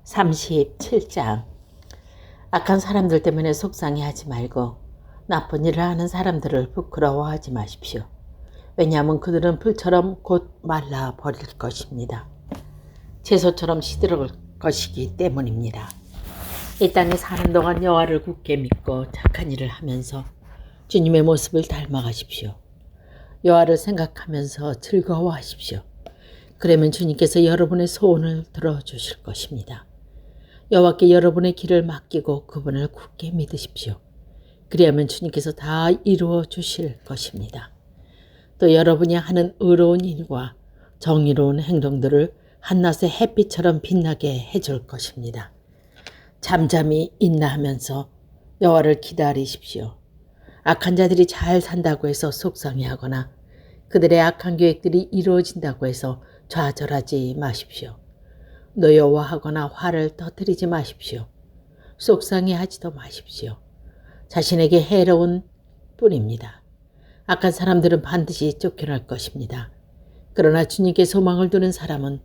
37장. 악한 사람들 때문에 속상해하지 말고 나쁜 일을 하는 사람들을 부끄러워하지 마십시오. 왜냐하면 그들은 풀처럼 곧 말라버릴 것입니다. 채소처럼 시들어올 것이기 때문입니다. 이 땅에 사는 동안 여호와를 굳게 믿고 착한 일을 하면서 주님의 모습을 닮아가십시오. 여호와를 생각하면서 즐거워하십시오. 그러면 주님께서 여러분의 소원을 들어주실 것입니다. 여호와께 여러분의 길을 맡기고 그분을 굳게 믿으십시오. 그리하면 주님께서 다 이루어 주실 것입니다. 또 여러분이 하는 의로운 일과 정의로운 행동들을 한낮의 햇빛처럼 빛나게 해줄 것입니다. 잠잠히 인내하면서 여호와를 기다리십시오. 악한 자들이 잘 산다고 해서 속상해하거나 그들의 악한 계획들이 이루어진다고 해서 좌절하지 마십시오. 노여워하거나 화를 터뜨리지 마십시오. 속상해하지도 마십시오. 자신에게 해로운 뿐입니다. 악한 사람들은 반드시 쫓겨날 것입니다. 그러나 주님께 소망을 두는 사람은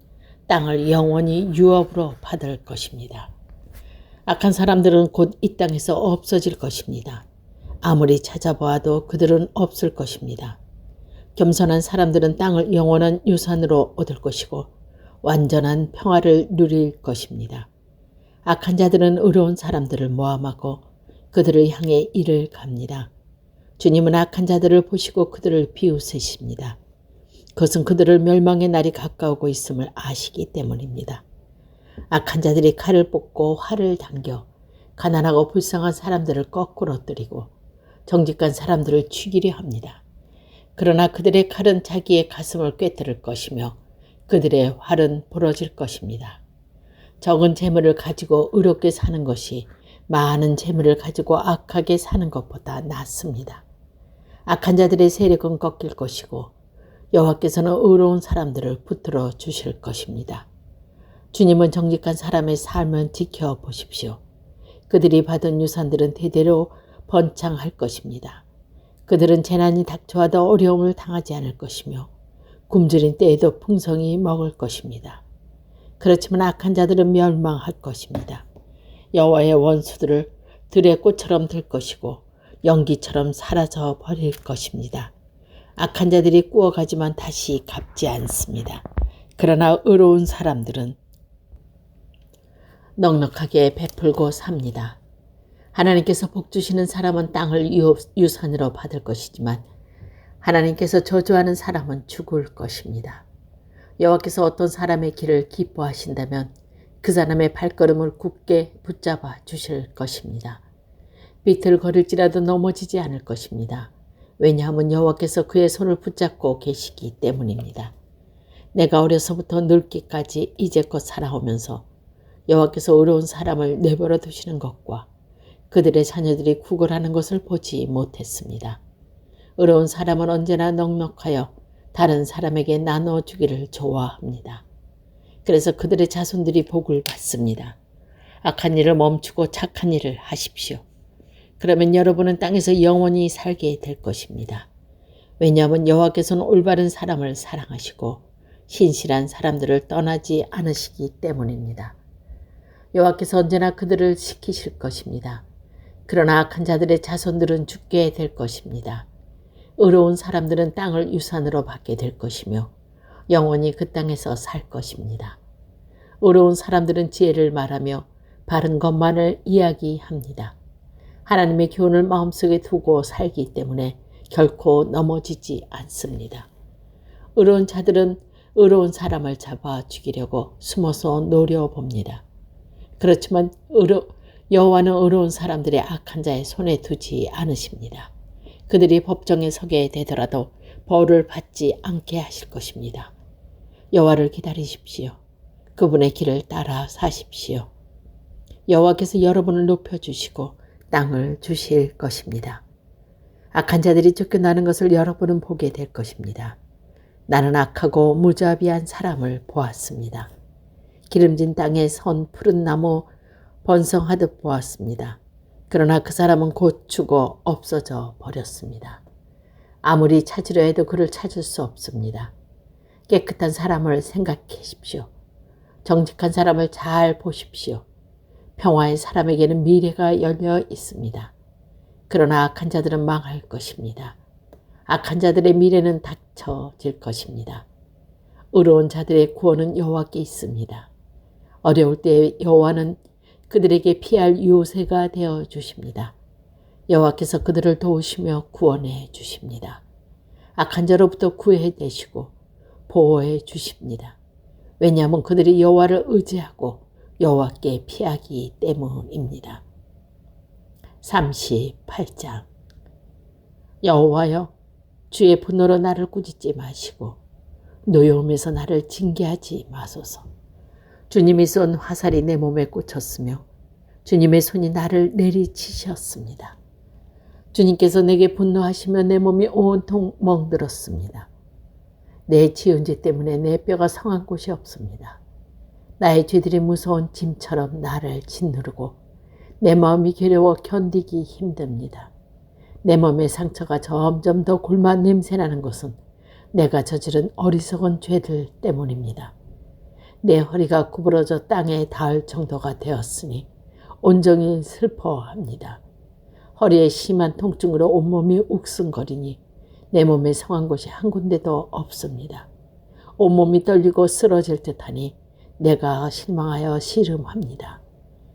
땅을 영원히 유업으로 받을 것입니다. 악한 사람들은 곧 이 땅에서 없어질 것입니다. 아무리 찾아보아도 그들은 없을 것입니다. 겸손한 사람들은 땅을 영원한 유산으로 얻을 것이고 완전한 평화를 누릴 것입니다. 악한 자들은 의로운 사람들을 모함하고 그들을 향해 이를 갑니다. 주님은 악한 자들을 보시고 그들을 비웃으십니다. 그것은 그들을 멸망의 날이 가까우고 있음을 아시기 때문입니다. 악한 자들이 칼을 뽑고 활을 당겨 가난하고 불쌍한 사람들을 거꾸로 때리고 정직한 사람들을 죽이려 합니다. 그러나 그들의 칼은 자기의 가슴을 꿰뚫을 것이며 그들의 활은 부러질 것입니다. 적은 재물을 가지고 의롭게 사는 것이 많은 재물을 가지고 악하게 사는 것보다 낫습니다. 악한 자들의 세력은 꺾일 것이고 여호와께서는 의로운 사람들을 붙들어 주실 것입니다. 주님은 정직한 사람의 삶을 지켜보십시오. 그들이 받은 유산들은 대대로 번창할 것입니다. 그들은 재난이 닥쳐와도 어려움을 당하지 않을 것이며 굶주린 때에도 풍성히 먹을 것입니다. 그렇지만 악한 자들은 멸망할 것입니다. 여호와의 원수들을 들의 꽃처럼 들 것이고 연기처럼 사라져 버릴 것입니다. 악한 자들이 꾸어가지만 다시 갚지 않습니다. 그러나 의로운 사람들은 넉넉하게 베풀고 삽니다. 하나님께서 복 주시는 사람은 땅을 유산으로 받을 것이지만 하나님께서 저주하는 사람은 죽을 것입니다. 여호와께서 어떤 사람의 길을 기뻐하신다면 그 사람의 발걸음을 굳게 붙잡아 주실 것입니다. 비틀거릴지라도 넘어지지 않을 것입니다. 왜냐하면 여호와께서 그의 손을 붙잡고 계시기 때문입니다. 내가 어려서부터 늙기까지 이제껏 살아오면서 여호와께서 의로운 사람을 내버려 두시는 것과 그들의 자녀들이 구걸하는 것을 보지 못했습니다. 의로운 사람은 언제나 넉넉하여 다른 사람에게 나눠주기를 좋아합니다. 그래서 그들의 자손들이 복을 받습니다. 악한 일을 멈추고 착한 일을 하십시오. 그러면 여러분은 땅에서 영원히 살게 될 것입니다. 왜냐하면 여호와께서는 올바른 사람을 사랑하시고 신실한 사람들을 떠나지 않으시기 때문입니다. 여호와께서 언제나 그들을 지키실 것입니다. 그러나 악한 자들의 자손들은 죽게 될 것입니다. 의로운 사람들은 땅을 유산으로 받게 될 것이며 영원히 그 땅에서 살 것입니다. 의로운 사람들은 지혜를 말하며 바른 것만을 이야기합니다. 하나님의 교훈을 마음속에 두고 살기 때문에 결코 넘어지지 않습니다. 의로운 자들은 의로운 사람을 잡아 죽이려고 숨어서 노려봅니다. 그렇지만 여호와는 의로운 사람들의 악한 자의 손에 두지 않으십니다. 그들이 법정에 서게 되더라도 벌을 받지 않게 하실 것입니다. 여호와를 기다리십시오. 그분의 길을 따라 사십시오. 여호와께서 여러분을 높여주시고 땅을 주실 것입니다. 악한 자들이 쫓겨나는 것을 여러분은 보게 될 것입니다. 나는 악하고 무자비한 사람을 보았습니다. 기름진 땅에 선 푸른 나무 번성하듯 보았습니다. 그러나 그 사람은 곧 죽어 없어져 버렸습니다. 아무리 찾으려 해도 그를 찾을 수 없습니다. 깨끗한 사람을 생각하십시오. 정직한 사람을 잘 보십시오. 평화의 사람에게는 미래가 열려 있습니다. 그러나 악한 자들은 망할 것입니다. 악한 자들의 미래는 닥쳐질 것입니다. 의로운 자들의 구원은 여호와께 있습니다. 어려울 때 여호와는 그들에게 피할 요새가 되어 주십니다. 여호와께서 그들을 도우시며 구원해 주십니다. 악한 자로부터 구해내시고 보호해 주십니다. 왜냐하면 그들이 여호와를 의지하고 여호와께 피하기 때문입니다. 38장. 여호와여, 주의 분노로 나를 꾸짖지 마시고 노여움에서 나를 징계하지 마소서. 주님이 쏜 화살이 내 몸에 꽂혔으며 주님의 손이 나를 내리치셨습니다. 주님께서 내게 분노하시며 내 몸이 온통 멍들었습니다. 내 지은 죄 때문에 내 뼈가 성한 곳이 없습니다. 나의 죄들이 무서운 짐처럼 나를 짓누르고 내 마음이 괴로워 견디기 힘듭니다. 내 몸의 상처가 점점 더 골마 냄새나는 것은 내가 저지른 어리석은 죄들 때문입니다. 내 허리가 구부러져 땅에 닿을 정도가 되었으니 온종일 슬퍼합니다. 허리에 심한 통증으로 온몸이 욱승거리니 내 몸에 성한 곳이 한 군데도 없습니다. 온몸이 떨리고 쓰러질 듯하니 내가 실망하여 시름합니다.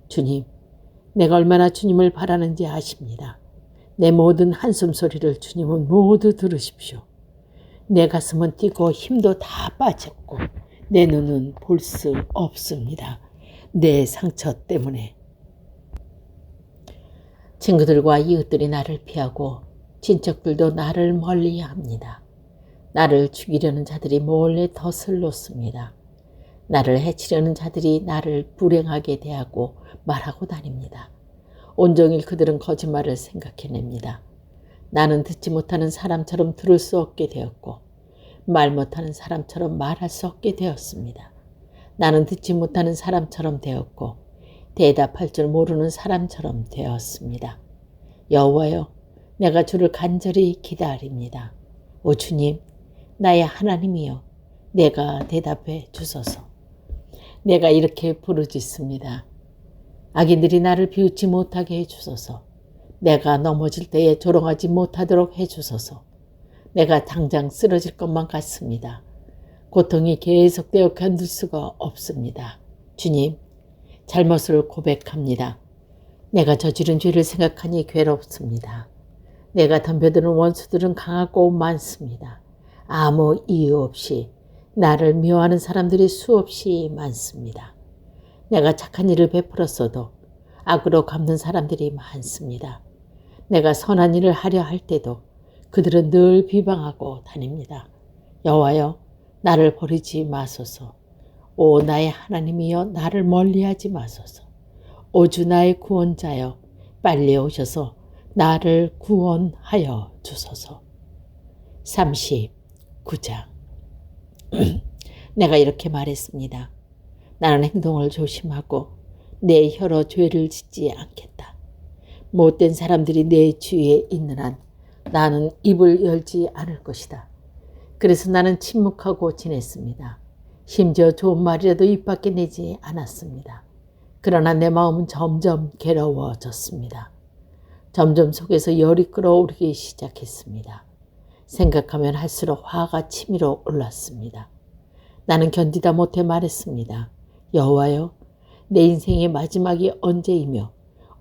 주님, 내가 얼마나 주님을 바라는지 아십니다. 내 모든 한숨 소리를 주님은 모두 들으십시오. 내 가슴은 뛰고 힘도 다 빠졌고 내 눈은 볼 수 없습니다. 내 상처 때문에. 친구들과 이웃들이 나를 피하고 친척들도 나를 멀리합니다. 나를 죽이려는 자들이 몰래 덫을 놓습니다. 나를 해치려는 자들이 나를 불행하게 대하고 말하고 다닙니다. 온종일 그들은 거짓말을 생각해냅니다. 나는 듣지 못하는 사람처럼 들을 수 없게 되었고 말 못하는 사람처럼 말할 수 없게 되었습니다. 나는 듣지 못하는 사람처럼 되었고 대답할 줄 모르는 사람처럼 되었습니다. 여호와여, 내가 주를 간절히 기다립니다. 오 주님, 나의 하나님이여, 내가 대답해 주소서. 내가 이렇게 부르짖습니다. 악인들이 나를 비웃지 못하게 해주소서. 내가 넘어질 때에 조롱하지 못하도록 해주소서. 내가 당장 쓰러질 것만 같습니다. 고통이 계속되어 견딜 수가 없습니다. 주님, 잘못을 고백합니다. 내가 저지른 죄를 생각하니 괴롭습니다. 내가 덤벼드는 원수들은 강하고 많습니다. 아무 이유 없이 나를 미워하는 사람들이 수없이 많습니다. 내가 착한 일을 베풀었어도 악으로 갚는 사람들이 많습니다. 내가 선한 일을 하려 할 때도 그들은 늘 비방하고 다닙니다. 여호와여, 나를 버리지 마소서. 오 나의 하나님이여, 나를 멀리하지 마소서. 오 주 나의 구원자여, 빨리 오셔서 나를 구원하여 주소서. 39장. 내가 이렇게 말했습니다. 나는 행동을 조심하고 내 혀로 죄를 짓지 않겠다. 못된 사람들이 내 주위에 있는 한 나는 입을 열지 않을 것이다. 그래서 나는 침묵하고 지냈습니다. 심지어 좋은 말이라도 입 밖에 내지 않았습니다. 그러나 내 마음은 점점 괴로워졌습니다. 점점 속에서 열이 끓어오르기 시작했습니다. 생각하면 할수록 화가 치밀어 올랐습니다. 나는 견디다 못해 말했습니다. 여호와여, 내 인생의 마지막이 언제이며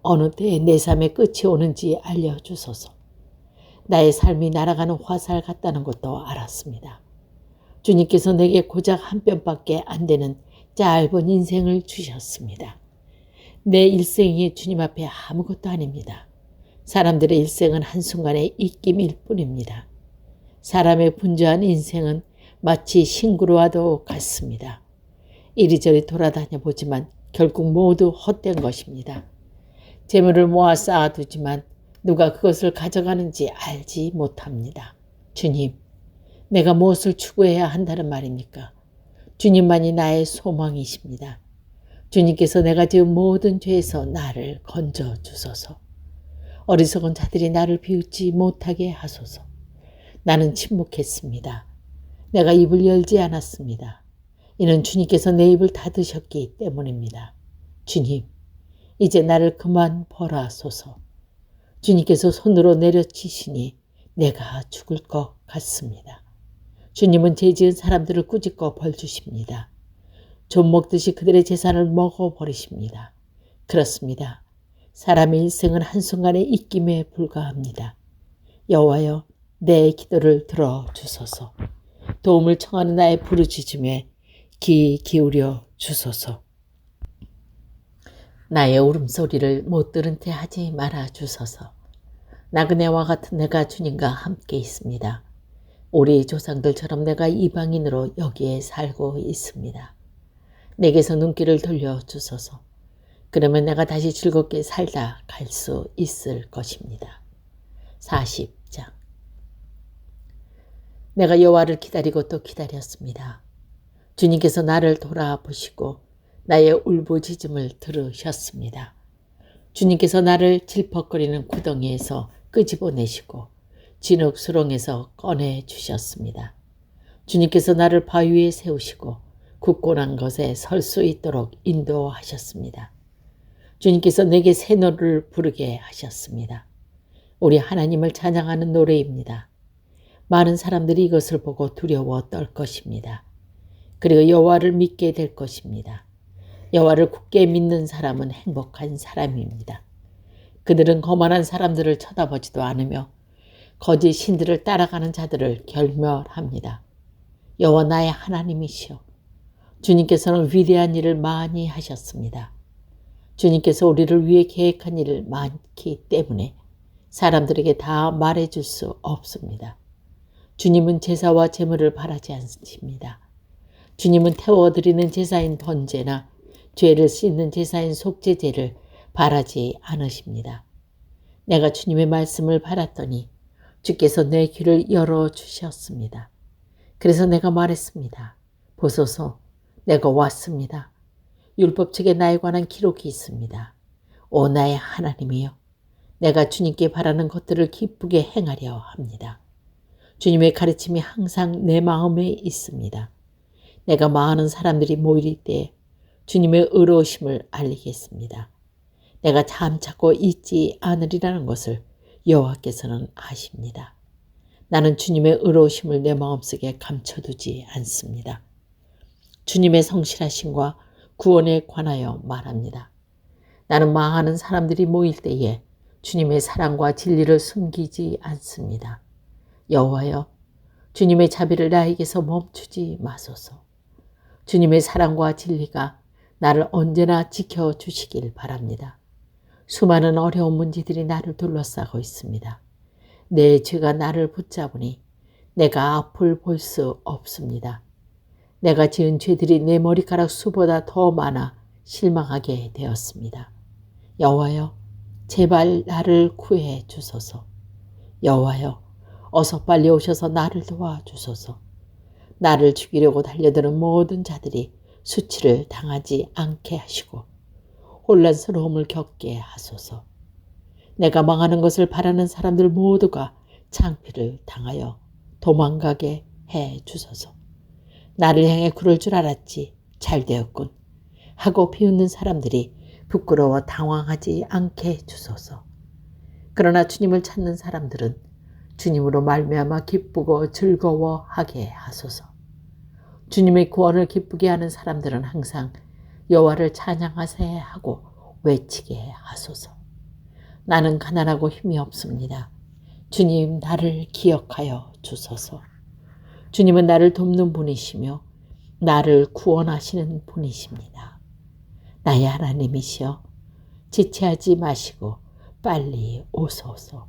어느 때에 내 삶의 끝이 오는지 알려주소서. 나의 삶이 날아가는 화살 같다는 것도 알았습니다. 주님께서 내게 고작 한 뼘밖에 안 되는 짧은 인생을 주셨습니다. 내 일생이 주님 앞에 아무것도 아닙니다. 사람들의 일생은 한순간의 입김일 뿐입니다. 사람의 분주한 인생은 마치 신구로와도 같습니다. 이리저리 돌아다녀 보지만 결국 모두 헛된 것입니다. 재물을 모아 쌓아두지만 누가 그것을 가져가는지 알지 못합니다. 주님, 내가 무엇을 추구해야 한다는 말입니까? 주님만이 나의 소망이십니다. 주님께서 내가 지은 모든 죄에서 나를 건져 주소서. 어리석은 자들이 나를 비웃지 못하게 하소서. 나는 침묵했습니다. 내가 입을 열지 않았습니다. 이는 주님께서 내 입을 닫으셨기 때문입니다. 주님, 이제 나를 그만 벌하소서. 주님께서 손으로 내려치시니 내가 죽을 것 같습니다. 주님은 죄 지은 사람들을 꾸짖고 벌 주십니다. 좀 먹듯이 그들의 재산을 먹어버리십니다. 그렇습니다. 사람의 일생은 한순간의 입김에 불과합니다. 여호와여, 내 기도를 들어주소서. 도움을 청하는 나의 부르짖음에 귀 기울여 주소서. 나의 울음소리를 못 들은 채 하지 말아 주소서. 나그네와 같은 내가 주님과 함께 있습니다. 우리 조상들처럼 내가 이방인으로 여기에 살고 있습니다. 내게서 눈길을 돌려 주소서. 그러면 내가 다시 즐겁게 살다 갈 수 있을 것입니다. 40장. 내가 여호와를 기다리고 또 기다렸습니다. 주님께서 나를 돌아보시고 나의 울부짖음을 들으셨습니다. 주님께서 나를 질퍽거리는 구덩이에서 끄집어내시고 진흙 수렁에서 꺼내주셨습니다. 주님께서 나를 바위 위에 세우시고 굳건한 것에 설 수 있도록 인도하셨습니다. 주님께서 내게 새 노래를 부르게 하셨습니다. 우리 하나님을 찬양하는 노래입니다. 많은 사람들이 이것을 보고 두려워 떨 것입니다. 그리고 여호와를 믿게 될 것입니다. 여호와를 굳게 믿는 사람은 행복한 사람입니다. 그들은 거만한 사람들을 쳐다보지도 않으며 거짓 신들을 따라가는 자들을 결멸합니다. 여호와 나의 하나님이시여, 주님께서는 위대한 일을 많이 하셨습니다. 주님께서 우리를 위해 계획한 일을 많기 때문에 사람들에게 다 말해줄 수 없습니다. 주님은 제사와 제물을 바라지 않으십니다. 주님은 태워드리는 제사인 번제나 죄를 씻는 제사인 속죄제를 바라지 않으십니다. 내가 주님의 말씀을 바랐더니 주께서 내 귀를 열어주셨습니다. 그래서 내가 말했습니다. 보소서, 내가 왔습니다. 율법책에 나에 관한 기록이 있습니다. 오 나의 하나님이여, 내가 주님께 바라는 것들을 기쁘게 행하려 합니다. 주님의 가르침이 항상 내 마음에 있습니다. 내가 많은 사람들이 모일 때 주님의 의로우심을 알리겠습니다. 내가 잠자고 있지 않으리라는 것을 여호와께서는 아십니다. 나는 주님의 의로우심을 내 마음속에 감춰두지 않습니다. 주님의 성실하심과 구원에 관하여 말합니다. 나는 많은 사람들이 모일 때에 주님의 사랑과 진리를 숨기지 않습니다. 여호와여, 주님의 자비를 나에게서 멈추지 마소서. 주님의 사랑과 진리가 나를 언제나 지켜주시길 바랍니다. 수많은 어려운 문제들이 나를 둘러싸고 있습니다. 내 죄가 나를 붙잡으니 내가 앞을 볼 수 없습니다. 내가 지은 죄들이 내 머리카락 수보다 더 많아 실망하게 되었습니다. 여호와여, 제발 나를 구해 주소서. 여호와여, 어서 빨리 오셔서 나를 도와주소서. 나를 죽이려고 달려드는 모든 자들이 수치를 당하지 않게 하시고 혼란스러움을 겪게 하소서. 내가 망하는 것을 바라는 사람들 모두가 창피를 당하여 도망가게 해 주소서. 나를 향해 그럴 줄 알았지, 잘 되었군 하고 비웃는 사람들이 부끄러워 당황하지 않게 주소서. 그러나 주님을 찾는 사람들은 주님으로 말미암아 기쁘고 즐거워하게 하소서. 주님의 구원을 기쁘게 하는 사람들은 항상 여호와를 찬양하세 하고 외치게 하소서. 나는 가난하고 힘이 없습니다. 주님, 나를 기억하여 주소서. 주님은 나를 돕는 분이시며 나를 구원하시는 분이십니다. 나의 하나님이시여, 지체하지 마시고 빨리 오소서.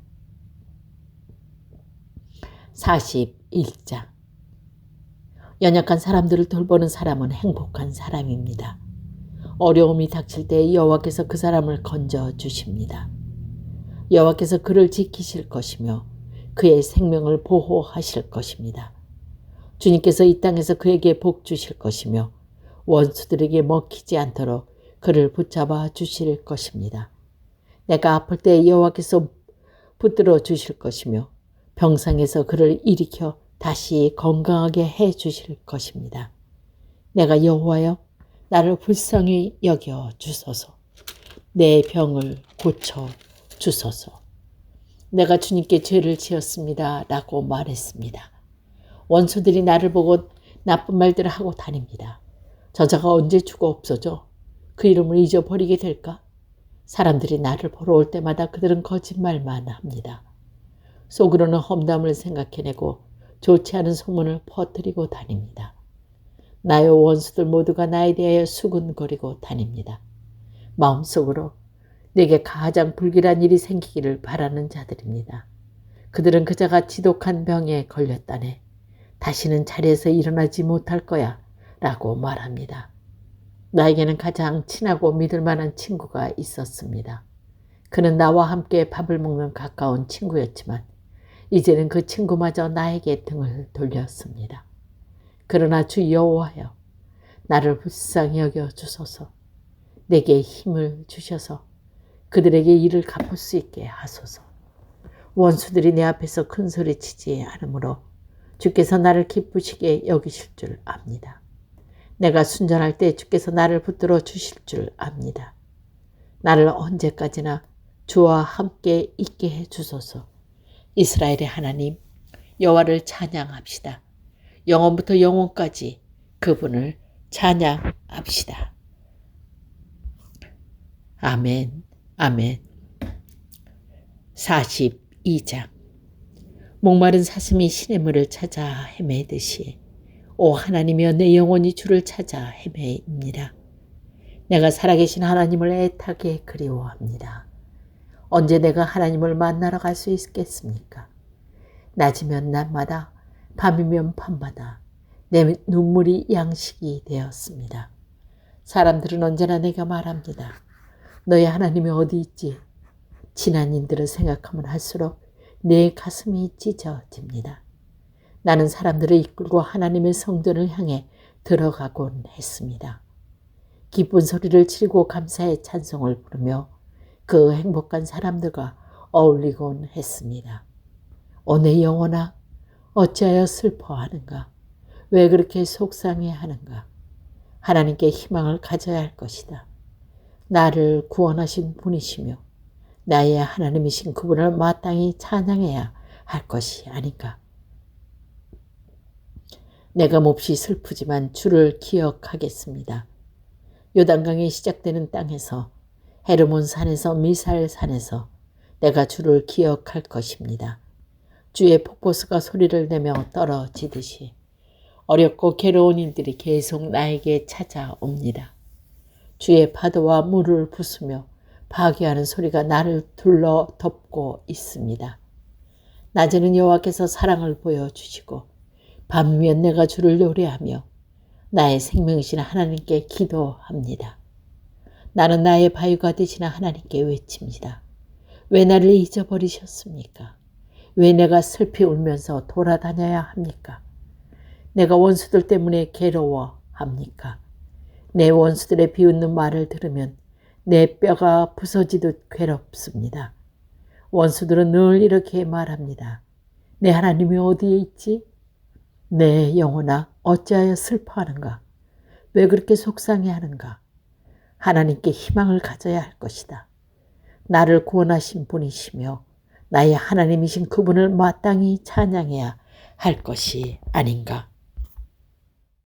41장. 연약한 사람들을 돌보는 사람은 행복한 사람입니다. 어려움이 닥칠 때 여호와께서 그 사람을 건져 주십니다. 여호와께서 그를 지키실 것이며 그의 생명을 보호하실 것입니다. 주님께서 이 땅에서 그에게 복 주실 것이며 원수들에게 먹히지 않도록 그를 붙잡아 주실 것입니다. 내가 아플 때 여호와께서 붙들어 주실 것이며 병상에서 그를 일으켜 다시 건강하게 해 주실 것입니다. 내가 여호와여 나를 불쌍히 여겨 주소서. 내 병을 고쳐 주소서. 내가 주님께 죄를 지었습니다. 라고 말했습니다. 원수들이 나를 보고 나쁜 말들을 하고 다닙니다. 저자가 언제 죽어 없어져 그 이름을 잊어버리게 될까? 사람들이 나를 보러 올 때마다 그들은 거짓말만 합니다. 속으로는 험담을 생각해내고 좋지 않은 소문을 퍼뜨리고 다닙니다. 나의 원수들 모두가 나에 대하여 수군거리고 다닙니다. 마음속으로 내게 가장 불길한 일이 생기기를 바라는 자들입니다. 그들은 그자가 지독한 병에 걸렸다네. 다시는 자리에서 일어나지 못할 거야 라고 말합니다. 나에게는 가장 친하고 믿을 만한 친구가 있었습니다. 그는 나와 함께 밥을 먹는 가까운 친구였지만 이제는 그 친구마저 나에게 등을 돌렸습니다. 그러나 주 여호와여 나를 불쌍히 여겨 주소서. 내게 힘을 주셔서 그들에게 일을 갚을 수 있게 하소서. 원수들이 내 앞에서 큰 소리치지 않으므로 주께서 나를 기쁘시게 여기실 줄 압니다. 내가 순전할 때 주께서 나를 붙들어 주실 줄 압니다. 나를 언제까지나 주와 함께 있게 해 주소서. 이스라엘의 하나님 여호와를 찬양합시다. 영원부터 영원까지 그분을 찬양합시다. 아멘, 아멘. 42장. 목마른 사슴이 시냇물을 찾아 헤매듯이 오 하나님이여 내 영혼이 주를 찾아 헤매입니다. 내가 살아계신 하나님을 애타게 그리워합니다. 언제 내가 하나님을 만나러 갈 수 있겠습니까? 낮이면 낮마다 밤이면 밤마다 내 눈물이 양식이 되었습니다. 사람들은 언제나 내가 말합니다. 너의 하나님이 어디 있지? 지난 일들을 생각하면 할수록 내 가슴이 찢어집니다. 나는 사람들을 이끌고 하나님의 성전을 향해 들어가곤 했습니다. 기쁜 소리를 지르고 감사의 찬송을 부르며 그 행복한 사람들과 어울리곤 했습니다. 오 내 영혼아 어찌하여 슬퍼하는가? 왜 그렇게 속상해하는가? 하나님께 희망을 가져야 할 것이다. 나를 구원하신 분이시며 나의 하나님이신 그분을 마땅히 찬양해야 할 것이 아닌가? 내가 몹시 슬프지만 주를 기억하겠습니다. 요단강이 시작되는 땅에서 헤르몬 산에서 미살 산에서 내가 주를 기억할 것입니다. 주의 폭포수가 소리를 내며 떨어지듯이 어렵고 괴로운 일들이 계속 나에게 찾아옵니다. 주의 파도와 물을 부수며 파괴하는 소리가 나를 둘러 덮고 있습니다. 낮에는 여호와께서 사랑을 보여주시고 밤이면 내가 주를 노래하며 나의 생명이신 하나님께 기도합니다. 나는 나의 바위가 되시는 하나님께 외칩니다. 왜 나를 잊어버리셨습니까? 왜 내가 슬피 울면서 돌아다녀야 합니까? 내가 원수들 때문에 괴로워합니까? 내 원수들의 비웃는 말을 들으면 내 뼈가 부서지듯 괴롭습니다. 원수들은 늘 이렇게 말합니다. 내 하나님이 어디에 있지? 내 영혼아 어찌하여 슬퍼하는가? 왜 그렇게 속상해하는가? 하나님께 희망을 가져야 할 것이다. 나를 구원하신 분이시며 나의 하나님이신 그분을 마땅히 찬양해야 할 것이 아닌가?